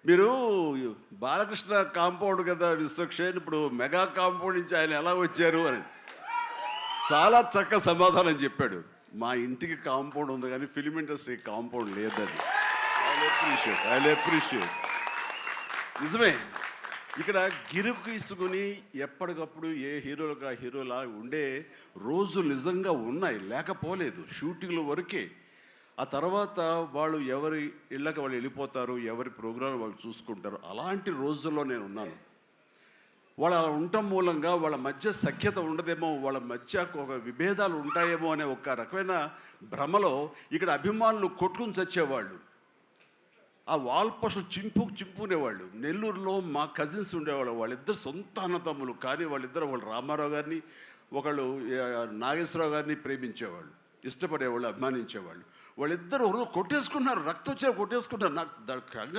మీరు బాలకృష్ణ కాంపౌండ్ కదా విశ్వక్షేణ్, ఇప్పుడు మెగా కాంపౌండ్ నుంచి ఆయన ఎలా వచ్చారు అని చాలా చక్కగా సమాధానం చెప్పాడు. మా ఇంటికి కాంపౌండ్ ఉంది కానీ ఫిలిం ఇండస్ట్రీ కాంపౌండ్ లేదని. I appreciate. నిజమే, ఇక్కడ గిరుకు తీసుకుని ఎప్పటికప్పుడు ఏ హీరోలుగా హీరోలా ఉండే రోజులు నిజంగా ఉన్నాయి, లేకపోలేదు. షూటింగ్ల వరకే. ఆ తర్వాత వాళ్ళు ఎవరి ఇళ్ళకి వాళ్ళు వెళ్ళిపోతారు, ఎవరి ప్రోగ్రాం వాళ్ళు చూసుకుంటారు. అలాంటి రోజుల్లో నేను ఉన్నాను. వాళ్ళు అలా ఉండటం మూలంగా వాళ్ళ మధ్య సఖ్యత ఉండదేమో, వాళ్ళ మధ్య ఒక విభేదాలు ఉంటాయేమో అనే ఒక రకమైన భ్రమలో ఇక్కడ అభిమానులు కొట్టుకుని చచ్చేవాళ్ళు. ఆ వాల్ పోస్టులు చింపుకునేవాళ్ళు. నెల్లూరులో మా కజిన్స్ ఉండేవాళ్ళు, వాళ్ళిద్దరు సొంత అన్నతమ్ములు. కానీ వాళ్ళిద్దరు ఒకళ్ళు రామారావు గారిని, ఒకళ్ళు నాగేశ్వరరావు గారిని ప్రేమించేవాళ్ళు, ఇష్టపడేవాళ్ళు, అభిమానించేవాళ్ళు. వాళ్ళిద్దరు కొట్టేసుకున్నారు, రక్తం వచ్చే కొట్టేసుకున్నారు. నాకు కంగారు